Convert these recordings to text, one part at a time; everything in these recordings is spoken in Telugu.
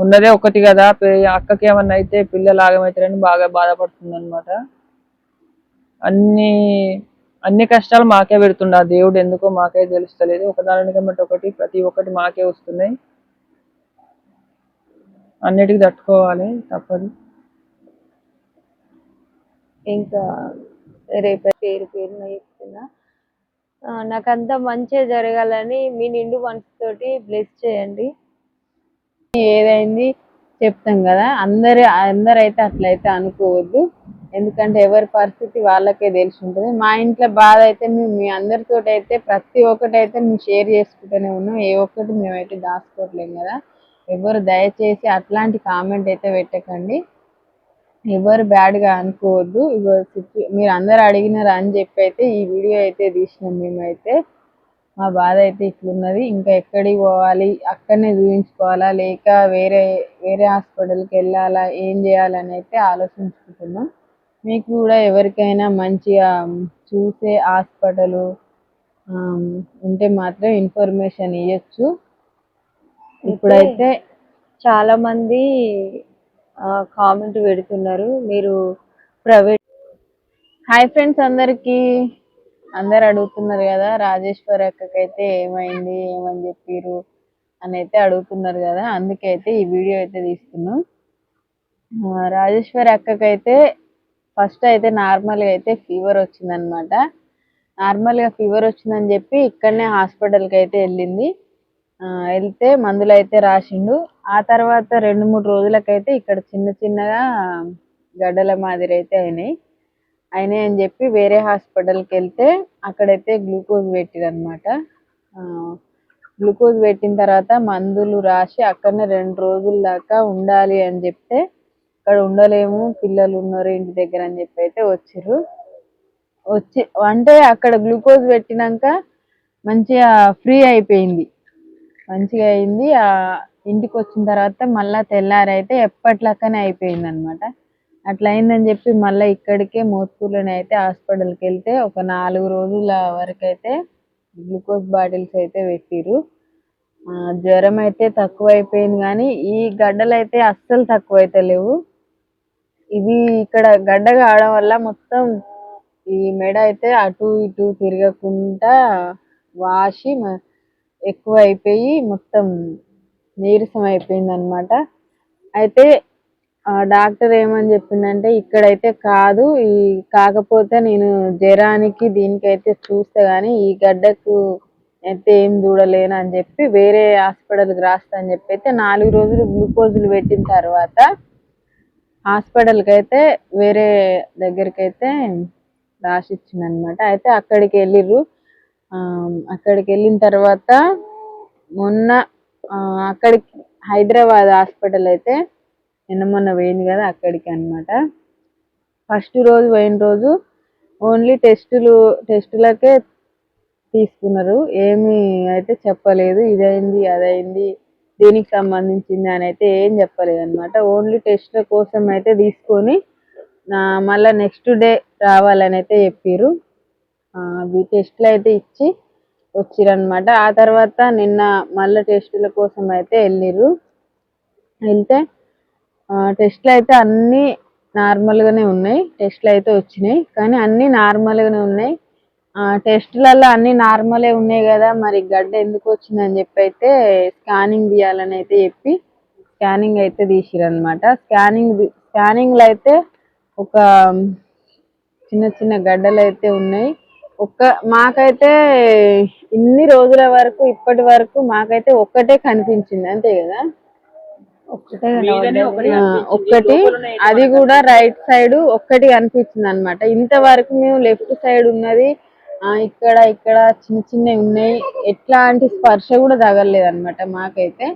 ఉన్నదే ఒకటి కదా, అక్కకి ఏమన్నా అయితే పిల్లలు ఆగమవుతారని బాగా బాధపడుతుంది అనమాట. అన్ని అన్ని కష్టాలు మాకే పెడుతుండ, దేవుడు ఎందుకో మాకే తెలుస్తలేదు. ఒకదానికి బట్టి ఒకటి, ప్రతి ఒక్కటి మాకే వస్తున్నాయి. అన్నిటికీ తట్టుకోవాలి, తప్పదు. ఇంకా రేపు పేరున చెప్తున్నా, నాకంతా మంచిగా జరగాలని మీ నిండు మనసుతోటి బ్లెస్ చేయండి. ఏదైంది చెప్తాం కదా, అందరైతే అట్లయితే అనుకోవద్దు. ఎందుకంటే ఎవరి పరిస్థితి వాళ్ళకే తెలిసి ఉంటుంది. మా ఇంట్లో బాధ అయితే మేము మీ అందరితో అయితే ప్రతి ఒక్కటి అయితే మేము షేర్ చేసుకుంటూనే ఉన్నాం. ఏ ఒక్కటి మేమైతే దాచుకోవట్లేం కదా. ఎవరు దయచేసి అట్లాంటి కామెంట్ అయితే పెట్టకండి, ఎవరు బ్యాడ్గా అనుకోవద్దు. మీరు అందరు అడిగినారు అని చెప్పి అయితే ఈ వీడియో అయితే తీసినాం. మేమైతే మా బాధ అయితే ఇట్లున్నది. ఇంకా ఎక్కడికి పోవాలి, అక్కడనే చూపించుకోవాలా లేక వేరే వేరే హాస్పిటల్కి వెళ్ళాలా, ఏం చేయాలని అయితే ఆలోచించుకుంటున్నాం. మీకు కూడా ఎవరికైనా మంచిగా చూసే హాస్పిటల్ ఉంటే మాత్రం ఇన్ఫర్మేషన్ ఇవ్వచ్చు. ఇప్పుడైతే చాలా మంది కామెంట్ పెడుతున్నారు, మీరు ప్రైవేట్. హాయ్ ఫ్రెండ్స్ అందరికి, అందరు అడుగుతున్నారు కదా రాజేశ్వరి అక్కకైతే ఏమైంది, ఏమని చెప్పిరు అని అయితే అడుగుతున్నారు కదా. అందుకైతే ఈ వీడియో అయితే తీస్తున్నాం. రాజేశ్వరి అక్కకైతే ఫస్ట్ అయితే నార్మల్గా అయితే ఫీవర్ వచ్చిందనమాట. నార్మల్గా ఫీవర్ వచ్చిందని చెప్పి ఇక్కడనే హాస్పిటల్కి అయితే వెళ్ళింది. వెళ్తే మందులు అయితే రాసిండు. ఆ తర్వాత 2-3 రోజులకైతే ఇక్కడ చిన్న చిన్నగా గడ్డల మాదిరి అయితే అయినాయి అని చెప్పి వేరే హాస్పిటల్కి వెళ్తే అక్కడైతే గ్లూకోజ్ పెట్టిరనమాట. గ్లూకోజ్ పెట్టిన తర్వాత మందులు రాసి అక్కడనే 2 రోజుల దాకా ఉండాలి అని చెప్తే, అక్కడ ఉండలేము, పిల్లలు ఉన్నారు ఇంటి దగ్గర అని చెప్పి అయితే వచ్చి అంటే అక్కడ గ్లూకోజ్ పెట్టినాక మంచిగా ఫ్రీ అయిపోయింది, మంచిగా అయింది. ఇంటికి వచ్చిన తర్వాత మళ్ళీ తెల్లారైతే ఎప్పట్లాకనే అయిపోయింది అనమాట. అట్లా అయిందని చెప్పి మళ్ళీ ఇక్కడికే మోత్కూరులోనే అయితే హాస్పిటల్కి వెళ్తే ఒక 4 రోజుల వరకు అయితే గ్లూకోజ్ బాటిల్స్ అయితే పెట్టిరు. జ్వరం అయితే తక్కువ అయిపోయింది, కానీ ఈ గడ్డలు అయితే అస్సలు తక్కువ అయితే లేవు. ఇది ఇక్కడ గడ్డ కావడం వల్ల మొత్తం ఈ మెడ అయితే అటు ఇటు తిరగకుండా వాసి ఎక్కువ అయిపోయి మొత్తం నీరసం అయిపోయింది అనమాట. అయితే డాక్టర్ ఏమని చెప్పిందంటే, ఇక్కడైతే కాదు, కాకపోతే నేను జ్వరానికి దీనికైతే చూస్తే కానీ ఈ గడ్డకు అయితే ఏం చూడలేను అని చెప్పి వేరే హాస్పిటల్కి రాస్తా అని చెప్పి అయితే 4 రోజులు గ్లూకోజులు పెట్టిన తర్వాత హాస్పిటల్కి అయితే వేరే దగ్గరికి అయితే రాసిచ్చింది అనమాట. అయితే అక్కడికి వెళ్ళిర్రు. అక్కడికి వెళ్ళిన తర్వాత మొన్న అక్కడికి హైదరాబాద్ హాస్పిటల్ అయితే మొన్న పోయింది కదా అక్కడికి అనమాట. ఫస్ట్ రోజు పోయిన రోజు ఓన్లీ టెస్టులకే తీసుకున్నారు, ఏమి అయితే చెప్పలేదు ఇదైంది అదైంది దీనికి సంబంధించింది అని అయితే ఏం చెప్పలేదు అనమాట. ఓన్లీ టెస్ట్ల కోసం అయితే తీసుకొని మళ్ళీ నెక్స్ట్ డే రావాలని అయితే చెప్పారు. అవి టెస్ట్లు అయితే ఇచ్చి వచ్చిరనమాట. ఆ తర్వాత నిన్న మళ్ళీ టెస్టుల కోసం అయితే వెళ్తే టెస్ట్లు అయితే అన్నీ నార్మల్గానే ఉన్నాయి. టెస్ట్లు అయితే వచ్చినాయి కానీ అన్నీ నార్మల్గానే ఉన్నాయి. టెస్టులలో అన్నీ నార్మలే ఉన్నాయి కదా, మరి గడ్డ ఎందుకు వచ్చిందని చెప్పి అయితే స్కానింగ్ తీయాలని అయితే చెప్పి స్కానింగ్ అయితే తీసిరనమాట. స్కానింగ్లో అయితే ఒక చిన్న చిన్న గడ్డలు అయితే ఉన్నాయి. మాకైతే ఇన్ని రోజుల వరకు ఇప్పటి వరకు మాకైతే ఒక్కటే కనిపించింది, అంతే కదా, ఒక్కటి, అది కూడా రైట్ సైడ్ ఒక్కటి కనిపించింది అనమాట. ఇంతవరకు మేము లెఫ్ట్ సైడ్ ఉన్నది ఇక్కడ చిన్న చిన్నవి ఉన్నాయి, ఎట్లాంటి స్పర్శ కూడా తగలలేదు అనమాట మాకైతే.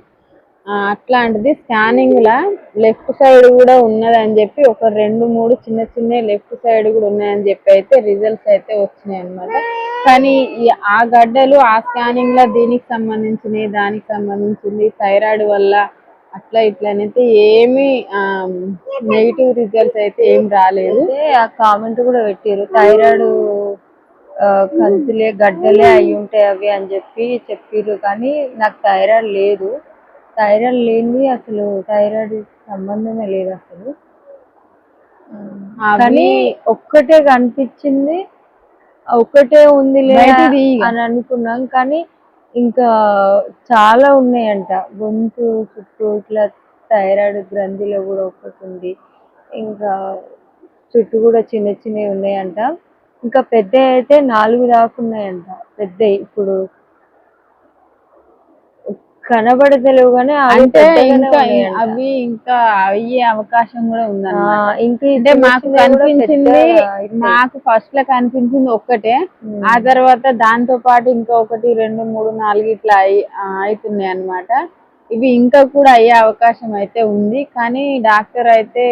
అట్లాంటిది స్కానింగ్ లా లెఫ్ట్ సైడ్ కూడా ఉన్నది అని చెప్పి ఒక 2-3 చిన్న చిన్న లెఫ్ట్ సైడ్ కూడా ఉన్నాయని చెప్పి అయితే రిజల్ట్స్ అయితే వచ్చినాయి అనమాట. కానీ ఆ గడ్డలు ఆ స్కానింగ్ లా దీనికి సంబంధించినవి, దానికి సంబంధించింది, థైరాయిడ్ వల్ల అట్లా ఇట్లా అనేది ఏమి నెగిటివ్ రిజల్ట్స్ అయితే ఏం రాలేదు. ఆ కామెంట్ కూడా పెట్టారు, థైరాయిడ్ కల్తీలే గడ్డలే అయి ఉంటాయి అవి అని చెప్పి చెప్పారు. కానీ నాకు థైరాయిడ్ లేదు, థైరాయిడ్ లేనిది అసలు థైరాయిడ్ సంబంధమే లేదు అసలు. కానీ ఒక్కటే కనిపించింది, ఒక్కటే ఉంది అని అనుకున్నాం. కానీ ఇంకా చాలా ఉన్నాయంట గొంతు చుట్టూ ఇట్లా థైరాయిడ్ గ్రంథిలో కూడా ఒకటి ఉంది, ఇంకా చుట్టూ కూడా చిన్న చిన్నవి ఉన్నాయంట. ఇంకా పెద్ద అయితే 4 దాకా ఉన్నాయంట పెద్ద. ఇప్పుడు కనబడతలేవు కానీ అంటే ఇంకా అవి ఇంకా అయ్యే అవకాశం కూడా ఉందన్నమాట. అంటే మాకు కనిపించింది, మాకు ఫస్ట్ లో కనిపించింది ఒక్కటే, ఆ తర్వాత దాంతో పాటు ఇంకా 1, 2, 3, 4 ఇట్లా అవుతున్నాయి అన్నమాట. ఇవి ఇంకా కూడా అయ్యే అవకాశం అయితే ఉంది. కానీ డాక్టర్ అయితే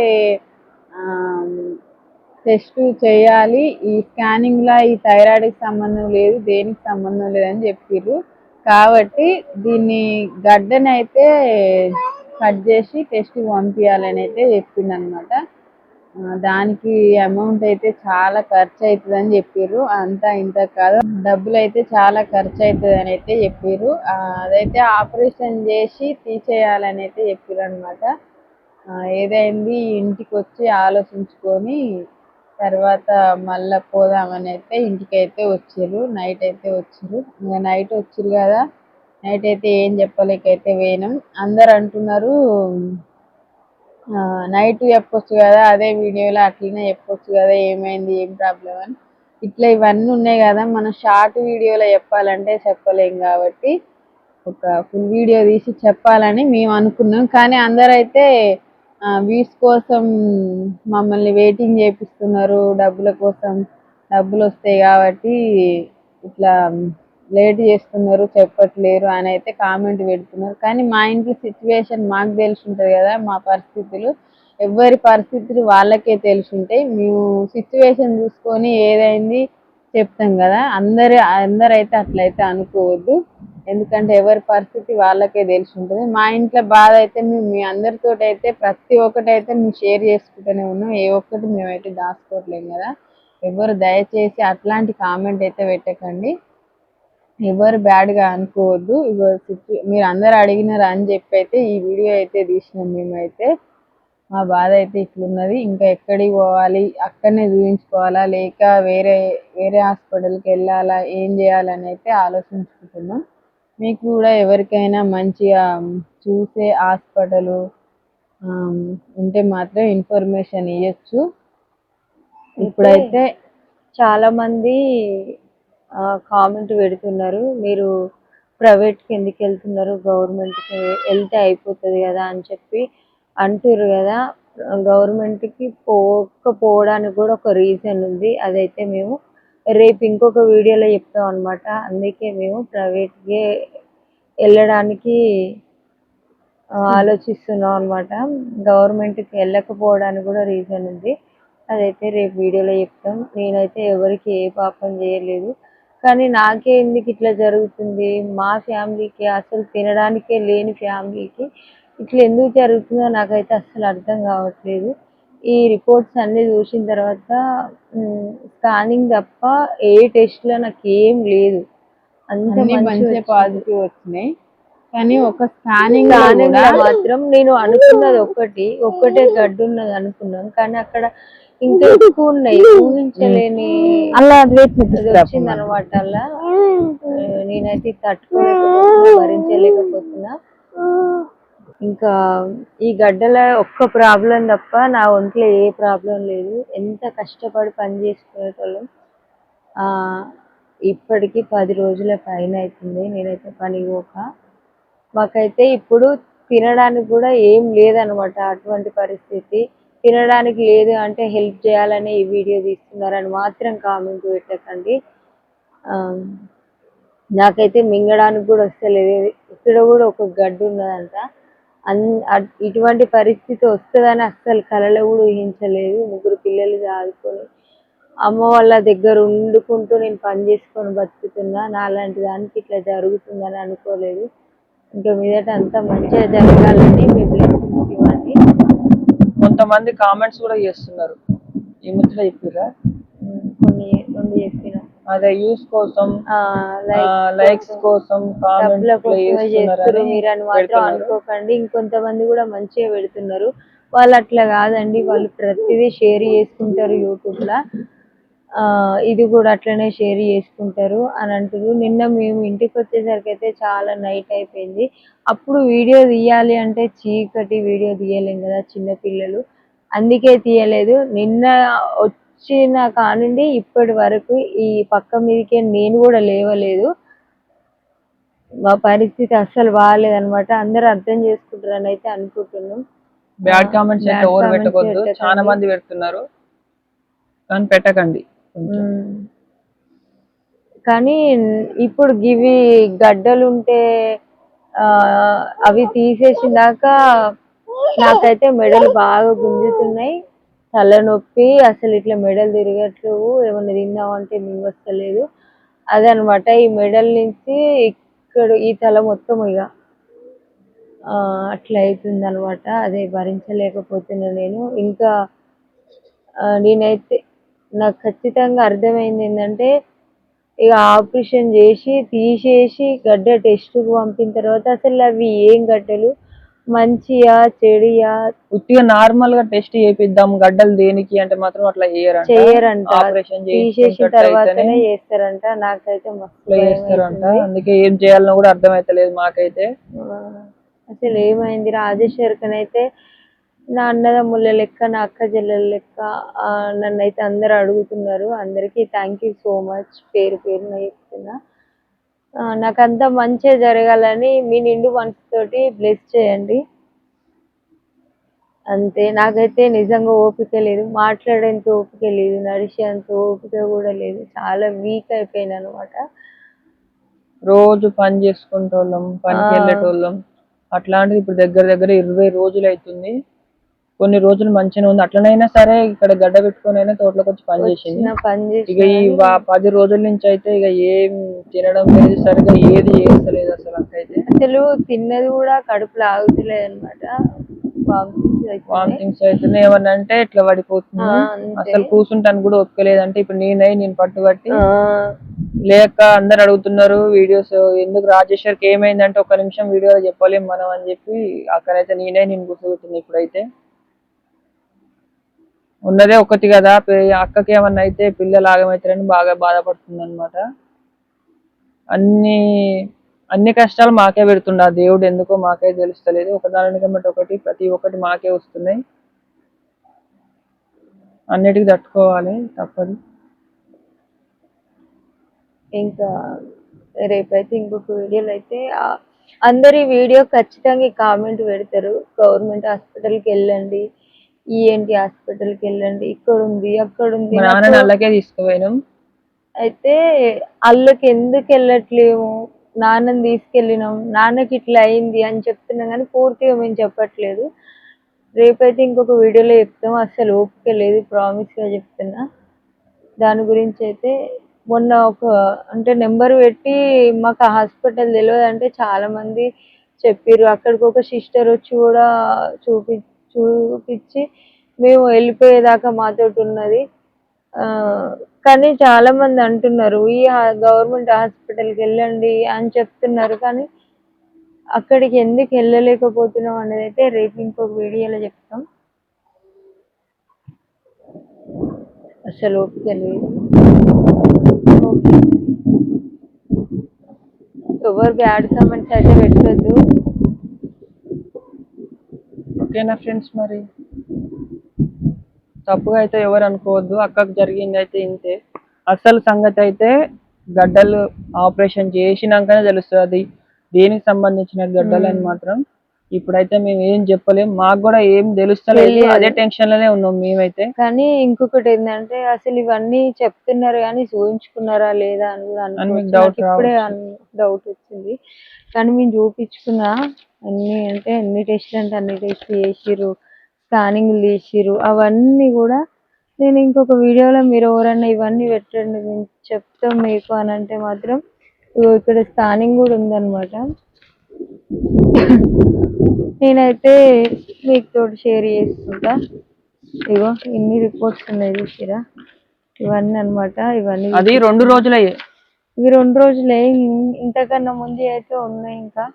టెస్ట్ చేయాలి, ఈ స్కానింగ్ లా ఈ థైరాయిడ్ కి సంబంధం లేదు, దేనికి సంబంధం లేదని చెప్పిర్రు. కాబట్టి దీన్ని గడ్డని అయితే కట్ చేసి టెస్ట్ పంపించాలని అయితే చెప్పిండు అనమాట. దానికి అమౌంట్ అయితే చాలా ఖర్చు అవుతుంది అని చెప్పిర్రు. అంతా ఇంత కాదు, డబ్బులు అయితే చాలా ఖర్చు అవుతుంది అని అయితే చెప్పిర్రు. అదైతే ఆపరేషన్ చేసి తీసేయాలని అయితే చెప్పిర్రు అనమాట. ఏదైంది ఇంటికి వచ్చి ఆలోచించుకొని తర్వాత మళ్ళా పోదామని అయితే ఇంటికైతే వచ్చిర్రు. నైట్ అయితే వచ్చిర్రు. ఇంకా నైట్ వచ్చిర్రు కదా, నైట్ అయితే ఏం చెప్పలేకైతే పోయినాం. అందరు అంటున్నారు నైట్ చెప్పొచ్చు కదా, అదే వీడియోలో అట్లనే చెప్పొచ్చు కదా, ఏమైంది ఏం ప్రాబ్లం అని. ఇట్లా ఇవన్నీ ఉన్నాయి కదా, మనం షార్ట్ వీడియోలో చెప్పాలంటే చెప్పలేం. కాబట్టి ఒక ఫుల్ వీడియో తీసి చెప్పాలని మేము అనుకున్నాం. కానీ అందరైతే వ్యూస్ కోసం మమ్మల్ని వెయిటింగ్ చేపిస్తున్నారు, డబ్బుల కోసం, డబ్బులు వస్తాయి కాబట్టి ఇట్లా లేట్ చేస్తున్నారు, చెప్పట్లేరు అని అయితే కామెంట్ పెడుతున్నారు. కానీ మా ఇంట్లో సిచ్యువేషన్ మాకు తెలిసి ఉంటుంది కదా, మా పరిస్థితులు ఎవరి పరిస్థితులు వాళ్ళకే తెలిసి ఉంటాయి. మేము సిచ్యువేషన్ చూసుకొని ఏదైంది చెప్తాం కదా, అందరైతే అట్లయితే అనుకోవద్దు. ఎందుకంటే ఎవరి పరిస్థితి వాళ్ళకే తెలిసి ఉంటుంది. మా ఇంట్లో బాధ అయితే మేము మీ అందరితో అయితే ప్రతి ఒక్కటి అయితే మేము షేర్ చేసుకుంటూనే ఉన్నాం. ఏ ఒక్కటి మేమైతే దాచుకోవట్లేం కదా. ఎవరు దయచేసి అట్లాంటి కామెంట్ అయితే పెట్టకండి, ఎవరు బ్యాడ్గా అనుకోవద్దు. మీరు అందరు అడిగినారు అని చెప్పి అయితే ఈ వీడియో అయితే తీసినాం. మేమైతే మా బాధ అయితే ఇట్లున్నది. ఇంకా ఎక్కడికి పోవాలి, అక్కడనే చూపించుకోవాలా లేక వేరే హాస్పిటల్కి వెళ్ళాలా, ఏం చేయాలని అయితే ఆలోచించుకుంటున్నాం. మీకు కూడా ఎవరికైనా మంచిగా చూసే హాస్పిటల్ ఉంటే మాత్రం ఇన్ఫర్మేషన్ ఇవ్వచ్చు. ఇప్పుడైతే చాలా మంది కామెంట్ పెడుతున్నారు, మీరు ప్రైవేట్కి ఎందుకు వెళ్తున్నారు, గవర్నమెంట్కి వెళ్తే అయిపోతుంది కదా అని చెప్పి అంటారు కదా. గవర్నమెంట్కి పోకపోవడానికి కూడా ఒక రీజన్ ఉంది, అదైతే మేము రేపు ఇంకొక వీడియోలో చెప్తాం అనమాట. అందుకే మేము ప్రైవేట్కి వెళ్ళడానికి ఆలోచిస్తున్నాం అనమాట. గవర్నమెంట్కి వెళ్ళకపోవడానికి కూడా రీజన్ ఉంది, అదైతే రేపు వీడియోలో చెప్తాం. నేనైతే ఎవరికి ఏ పాపం చేయలేదు, కానీ నాకే ఎందుకు ఇట్లా జరుగుతుంది, మా ఫ్యామిలీకి అసలు తినడానికే లేని ఫ్యామిలీకి ఇట్లా ఎందుకు జరుగుతుందో నాకైతే అసలు అర్థం కావట్లేదు. ఈ రిపోర్ట్స్ అన్నీ చూసిన తర్వాత స్కానింగ్ తప్ప ఏ టెస్ట్లో నాకు ఏం లేదు, అంత మంచి పాజిటివ్ వచ్చినాయి. కానీ ఒక స్కానింగ్ మాత్రం నేను అనుకున్నది ఒక్కటే గడ్డు ఉన్నది అనుకున్నాం, కానీ అక్కడ ఇంకా ఎక్కువ ఉన్నాయి, ఊహించలేని వచ్చింది అనమాట. అలా నేనైతే తట్టుకోలేకపోతున్నా, భరించలేకపోతున్నా. ఇంకా ఈ గడ్డల ఒక్క ప్రాబ్లం తప్ప నా ఒంట్లో ఏ ప్రాబ్లం లేదు. ఎంత కష్టపడి పని చేసుకునేటోళ్ళం. ఇప్పటికి 10 రోజుల పైన అవుతుంది నేనైతే పని పోక. మాకైతే ఇప్పుడు తినడానికి కూడా ఏం లేదనమాట, అటువంటి పరిస్థితి. తినడానికి లేదు అంటే హెల్ప్ చేయాలని ఈ వీడియో తీస్తున్నారని మాత్రం కామెంట్ పెట్టకండి. నాకైతే మింగడానికి కూడా వస్తలేదు. ఇక్కడ కూడా ఒక గడ్డు ఉన్నదంట. ఇటువంటి పరిస్థితి వస్తుందని అస్సలు కలలో కూడా ఊహించలేదు. 3 పిల్లలు చదువుకొని అమ్మ వాళ్ళ దగ్గర వండుకుంటూ నేను పని చేసుకొని బతుకుతున్నా, నాలాంటి దానికి ఇట్లా జరుగుతుందని అనుకోలేదు. ఇంకా మీదట అంతా మంచిగా జరగాలని మీ బ్లెస్సింగ్స్ ఇవ్వండి. కొంతమంది కామెంట్స్ కూడా చేస్తున్నారు, ఈ ముచ్చట చెప్పిర్రా? కొన్ని చెప్పిన అదే యూస్ కోసం లైక్స్ లైక్స్ కోసం డబ్బుల కామెంట్ కోసమే చేస్తారు చేస్తున్నారని మీరు అని మాత్రం పెడుతున్నారు. అనుకోకండి. ఇంకొంతమంది కూడా మంచిగా పెడుతున్నారు. వాళ్ళు అట్లా కాదండి, వాళ్ళు ప్రతిదీ షేర్ చేసుకుంటారు యూట్యూబ్ లా. ఇది కూడా అట్లనే షేర్ చేసుకుంటారు అని అంటారు. నిన్న మేము ఇంటికి వచ్చేసరికి అయితే చాలా నైట్ అయిపోయింది. అప్పుడు వీడియో తీయాలి అంటే చీకటి, వీడియో తీయలేం కదా చిన్న పిల్లలు, అందుకే తీయలేదు. నిన్న వచ్చిన కానుండి ఇప్పటి వరకు ఈ పక్క మీదకే నేను కూడా లేవలేదు. మా పరిస్థితి అస్సలు బాగాలేదనమాట. అందరూ అర్థం చేసుకుంటారని అయితే అనుకుంటున్నాం. బ్యాడ్ కామెంట్స్ అయితే Bad ఎవరు comments పెట్టకూడదు. పెట్టకండి. చాలా మంది పెడుతున్నారు కానీ పెట్టకండి కొంచెం. కానీ ఇప్పుడు గివి గడ్డలు ఉంటే అవి తీసేసినాక నాకైతే మెడలు బాగా గుంజుతున్నాయి, తలనొప్పి, అసలు ఇట్లా మెడలు తిరగట్లేవు, ఏమన్నా తిందామంటే మింగొస్తలేదు. అదనమాట ఈ మెడల నుంచి ఇక్కడ ఈ తల మొత్తం ఇక అట్లా అవుతుంది అనమాట. అదే భరించలేకపోతున్నా నేను. ఇంకా నేనైతే నాకు ఖచ్చితంగా అర్థమైంది ఏంటంటే, ఇక ఆపరేషన్ చేసి తీసేసి గడ్డ టెస్ట్కు పంపిన తర్వాత అసలు అవి ఏం గడ్డలు, మంచియా చెడియా, ఉట్టిగా నార్మల్ గా టెస్ట్ చేపిద్దాం గడ్డలు దేనికి అంటే మాత్రం అట్లా చేయరంట. ఆపరేషన్ తీసేసిన తర్వాతనే చేస్తారంట. నాకైతే మస్తు భయం చేస్తారంట. అవుతుంది. అందుకే ఏం చేయాలనో కూడా అర్థమైతలేదు మాకైతే. అసలు ఏమైంది రాజేశ్వరికనైతే నా అన్నదమ్ముల లెక్క, నా అక్క చెల్లెల లెక్క నన్ను అయితే అందరు అడుగుతున్నారు. అందరికీ థ్యాంక్ యూ సో మచ్, పేరు పేరున చెప్తున్నా. నాకంతా మంచిగా జరగాలని మీ నిండు మనసుతోటి బ్లెస్ చేయండి అంతే. నాకైతే నిజంగా ఓపిక లేదు, మాట్లాడేంత ఓపిక లేదు, నడిచేంత ఓపిక కూడా లేదు. చాలా వీక్ అయిపోయాను అనమాట. రోజు పని చేసుకుంటోళ్ళం, పనికి వెళ్ళేటోళ్ళం. అట్లాంటిది ఇప్పుడు దగ్గర దగ్గర 20 రోజులు అవుతుంది. కొన్ని రోజులు మంచిగా ఉంది, అట్లనైనా సరే ఇక్కడ గడ్డ పెట్టుకొని అయినా తోటలోకి వచ్చి పని చేసింది. ఇక ఈ 10 రోజుల నుంచి అయితే ఇక ఏం తినడం లేదు, సరిగా ఏది చేస్తలేదు అసలు. అక్కయితే అసలు తిన్నది కూడా కడుపులో ఆగుతలేదు అనమాట. వామిటింగ్స్ అవుతున్నాయి. ఏమన్నా అంటే ఇట్లా పడిపోతుంది. అసలు కూర్చుంటాను కూడా ఒప్పుకోలేదంటే ఇప్పుడు నేను పట్టుబట్టి లేక అందరు అడుగుతున్నారు వీడియోస్ ఎందుకు రాజేశ్వరికి ఏమైందంటే ఒక్క నిమిషం వీడియోలో చెప్పలేం మనం అని చెప్పి అక్కడైతే నేను కూర్చోబెట్టింది. ఇప్పుడైతే ఉన్నదే ఒకటి కదా, అక్కకి ఏమన్నా అయితే పిల్లలు ఆగమవుతారని బాగా బాధపడుతుంది అనమాట. అన్ని కష్టాలు మాకే పెడుతుండ దేవుడు, ఎందుకో మాకే తెలుస్తలేదు. ఒకదాని బట్టి ఒకటి, ప్రతి ఒక్కటి మాకే వస్తున్నాయి. అన్నిటికీ తట్టుకోవాలి, తప్పదు. ఇంకా రేపైతే ఇంకొక వీడియోలో అయితే అందరి వీడియో ఖచ్చితంగా కామెంట్ పెడతారు. గవర్నమెంట్ హాస్పిటల్కి వెళ్ళండి, ఈఎన్టీ హాస్పిటల్కి వెళ్ళండి, ఇక్కడ ఉంది అక్కడ ఉంది. అలాగే తీసుకుపోయినాం. అయితే అల్లకి ఎందుకు వెళ్ళట్లేము, నాన్నని తీసుకెళ్ళినాం, నాన్నకి ఇట్లా అయింది అని చెప్తున్నాం కానీ పూర్తిగా మేము చెప్పట్లేదు. రేపైతే ఇంకొక వీడియోలో చెప్తాం. అసలు ఓపిక లేదు, ప్రామిస్గా చెప్తున్నా. దాని గురించి అయితే మొన్న అంటే నెంబర్ పెట్టి మాకు ఆ హాస్పిటల్ తెలియదు అంటే చాలా మంది చెప్పారు. అక్కడికి ఒక సిస్టర్ వచ్చి కూడా చూపించి మేము వెళ్ళిపోయేదాకా మాతోటి ఉన్నది. కానీ చాలా మంది అంటున్నారు ఈ గవర్నమెంట్ హాస్పిటల్కి వెళ్ళండి అని చెప్తున్నారు, కానీ అక్కడికి ఎందుకు వెళ్ళలేకపోతున్నాం అనేది అయితే రేపు ఇంకొక వీడియోలో చెప్తాం. అసలు ఓపిక లేదు. ఎవరు బ్యాడ్ కామెంట్స్ అయితే పెట్టద్దు, ఓకేనా ఫ్రెండ్స్? మరి తప్పుగా అయితే ఎవరు అనుకోవద్దు. అక్కకు జరిగింది అయితే ఇంతే. అసలు సంగతి అయితే గడ్డలు ఆపరేషన్ చేసినాకనే తెలుస్తుంది దేనికి సంబంధించిన గడ్డలు అని మాత్రం. ఇప్పుడైతే మేము ఏం చెప్పలేం, మాకు కూడా ఏం తెలుస్తలేదు, అదే టెన్షన్ లోనే ఉన్నాం మేమైతే. కానీ ఇంకొకటి ఏంటంటే అసలు ఇవన్నీ చెప్తున్నారు కానీ చూపించుకున్నారా లేదా అని కూడా ఇప్పుడే డౌట్ వచ్చింది. కానీ మేము చూపించుకున్నా అన్ని టెస్ట్లు అంటే అన్ని టెస్ట్లు చేసిర్రు, స్కానింగ్లు తీసిర్రు. అవన్నీ కూడా నేను ఇంకొక వీడియోలో మీరు ఎవరన్నా ఇవన్నీ పెట్టండి మేము చెప్తాం మీకు అని అంటే మాత్రం ఇక్కడ స్కానింగ్ కూడా ఉందన్నమాట. నేనైతే మీకు తోటి షేర్ చేసుకుంటా. ఇగో ఇన్ని రిపోర్ట్స్ ఉన్నాయి చూసిరా, ఇవన్నీ అన్నమాట. ఇవన్నీ అది 2 రోజులయ్యే. ఇవి 2 రోజులే. ఇంతకన్నా ముందు అయితే ఉన్నాయి ఇంకా.